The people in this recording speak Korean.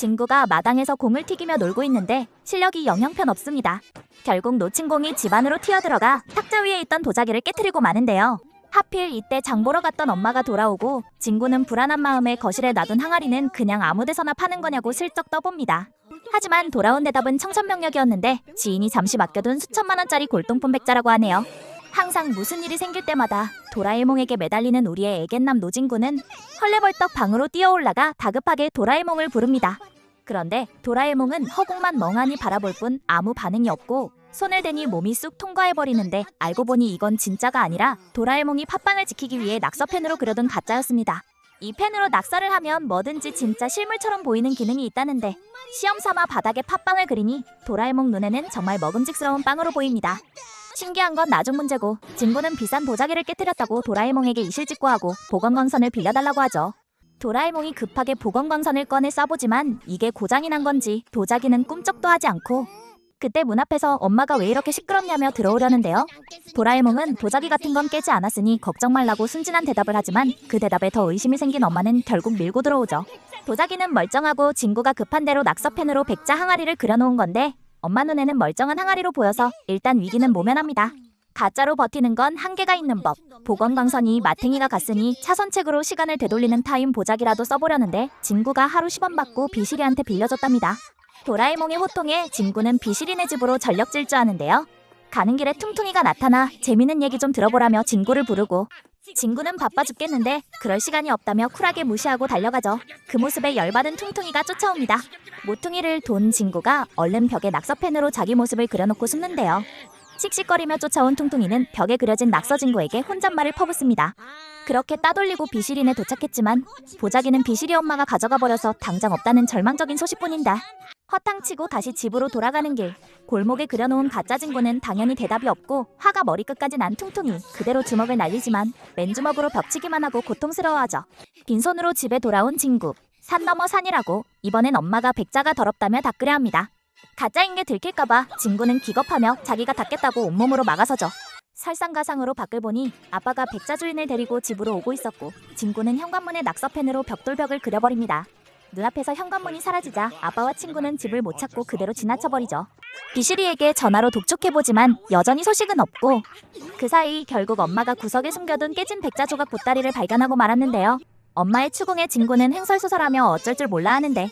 진구가 마당에서 공을 튀기며 놀고 있는데 실력이 영영편 없습니다. 결국 놓친 공이 집 안으로 튀어들어가 탁자 위에 있던 도자기를 깨트리고 마는데요. 하필 이때 장 보러 갔던 엄마가 돌아오고 진구는 불안한 마음에 거실에 놔둔 항아리는 그냥 아무 데서나 파는 거냐고 슬쩍 떠봅니다. 하지만 돌아온 대답은 청천벽력이었는데 지인이 잠시 맡겨둔 수천만 원짜리 골동품 백자라고 하네요. 항상 무슨 일이 생길 때마다 도라에몽에게 매달리는 우리의 애견남 노진구는 헐레벌떡 방으로 뛰어올라가 다급하게 도라에몽을 부릅니다. 그런데 도라에몽은 허공만 멍하니 바라볼 뿐 아무 반응이 없고 손을 대니 몸이 쑥 통과해버리는데 알고 보니 이건 진짜가 아니라 도라에몽이 팥빵을 지키기 위해 낙서펜으로 그려둔 가짜였습니다. 이 펜으로 낙서를 하면 뭐든지 진짜 실물처럼 보이는 기능이 있다는데 시험삼아 바닥에 팥빵을 그리니 도라에몽 눈에는 정말 먹음직스러운 빵으로 보입니다. 신기한 건 나중 문제고 진구는 비싼 도자기를 깨뜨렸다고 도라에몽에게 이실직고하고 보건광선을 빌려달라고 하죠. 도라에몽이 급하게 보건광선을 꺼내 쏴보지만 이게 고장이 난 건지 도자기는 꿈쩍도 하지 않고 그때 문 앞에서 엄마가 왜 이렇게 시끄럽냐며 들어오려는데요. 도라에몽은 도자기 같은 건 깨지 않았으니 걱정 말라고 순진한 대답을 하지만 그 대답에 더 의심이 생긴 엄마는 결국 밀고 들어오죠. 도자기는 멀쩡하고 진구가 급한 대로 낙서펜으로 백자 항아리를 그려놓은 건데 엄마 눈에는 멀쩡한 항아리로 보여서 일단 위기는 모면합니다. 가짜로 버티는 건 한계가 있는 법. 보건광선이 마탱이가 갔으니 차선책으로 시간을 되돌리는 타임 보자기라도 써보려는데 진구가 하루 10원 받고 비실이한테 빌려줬답니다. 도라에몽의 호통에 진구는 비실이네 집으로 전력 질주하는데요. 가는 길에 퉁퉁이가 나타나 재미있는 얘기 좀 들어보라며 진구를 부르고 진구는 바빠 죽겠는데 그럴 시간이 없다며 쿨하게 무시하고 달려가죠. 그 모습에 열받은 퉁퉁이가 쫓아옵니다. 모퉁이를 돈 진구가 얼른 벽에 낙서펜으로 자기 모습을 그려놓고 숨는데요. 씩씩거리며 쫓아온 퉁퉁이는 벽에 그려진 낙서진구에게 혼잣말을 퍼붓습니다. 그렇게 따돌리고 비실이네 도착했지만 보자기는 비실이 엄마가 가져가 버려서 당장 없다는 절망적인 소식뿐인데 허탕치고 다시 집으로 돌아가는 길 골목에 그려놓은 가짜 진구는 당연히 대답이 없고 화가 머리끝까지 난 퉁퉁이 그대로 주먹을 날리지만 맨주먹으로 벽치기만 하고 고통스러워하죠. 빈손으로 집에 돌아온 진구 산 넘어 산이라고 이번엔 엄마가 백자가 더럽다며 닦으려 합니다. 가짜인 게 들킬까봐 진구는 기겁하며 자기가 닦겠다고 온몸으로 막아서죠. 설상가상으로 밖을 보니 아빠가 백자 주인을 데리고 집으로 오고 있었고 진구는 현관문에 낙서펜으로 벽돌벽을 그려버립니다. 눈앞에서 현관문이 사라지자 아빠와 친구는 집을 못 찾고 그대로 지나쳐버리죠. 비실이에게 전화로 독촉해보지만 여전히 소식은 없고 그 사이 결국 엄마가 구석에 숨겨둔 깨진 백자 조각 보따리를 발견하고 말았는데요. 엄마의 추궁에 진구는 횡설수설하며 어쩔 줄 몰라 하는데